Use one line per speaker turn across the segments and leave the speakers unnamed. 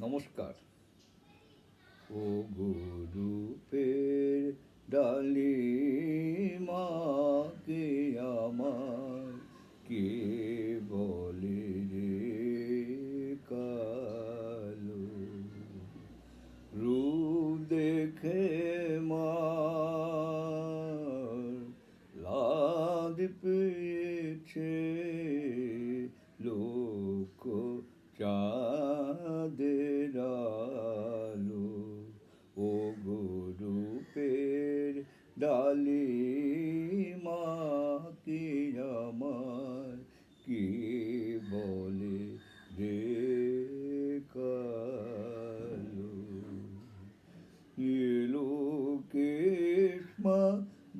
নমস্কার। ও গুরুপের ডালি মাকে আমার কে বলে রে কালো, রূপ দেখে মার লাদ পেয়েছে লোক চাঁদের আলো। ও গুরুপের ডালি মাকে আমার কে বলে রে কালো, এলো কেশমা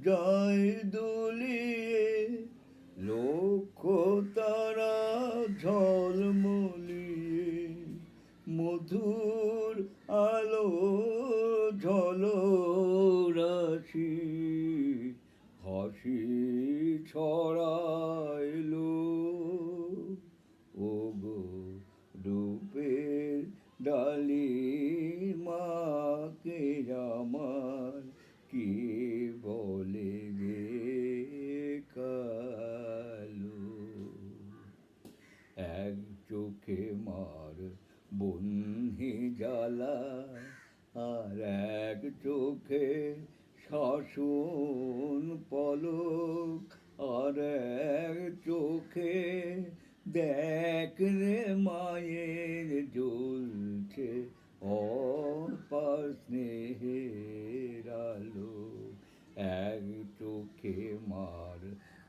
যায় দোলিয়ে, লক্ষ তারা ঝলমলিয়ে, মধুর আলো ঝলরাশি হাসি ছড়াইলো। ও গো রূপের ডালি মাকে আমার কে বলে রে কালো। এক চোখে মার বহ্নি জ্বালা, আর এক চোখে শাসন পলক, আর এক চোখে দেখ রে মায়ের জ্বলছে অপার স্নেহের আলো। এক চোখে মার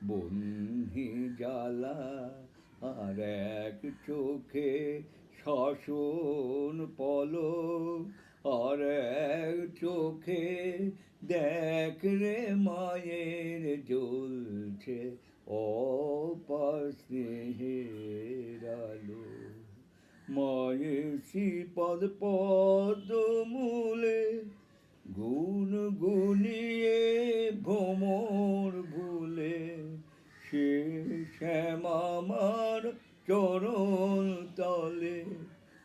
বহ্নি জ্বালা, আর এক চোখে শাসন পলক, আর এক চোখে দেখ রে মায়ের জ্বলছে অপার স্নেহের আলো। মায়ের শ্রীপদ পদ্ম মূলে গুণ গুনিয়ে ভ্রমর ভুলে, সে শ্যামামার চরণ তলে,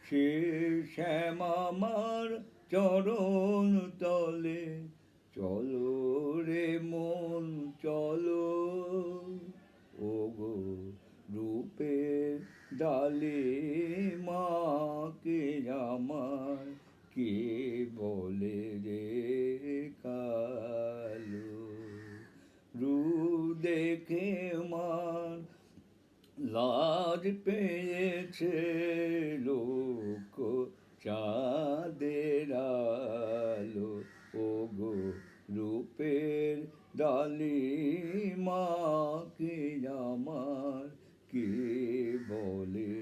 সে শ্যামামার চরণ তলে, চলো রে মন চলো। ও গো রূপের ডালি মাকে আমার কে বলে রে কালো, রূপ দেখে মান লাজ পেয়েছে লোক চাঁদের আলো। ও গো রূপের ডালি মাকে আমার কে বলে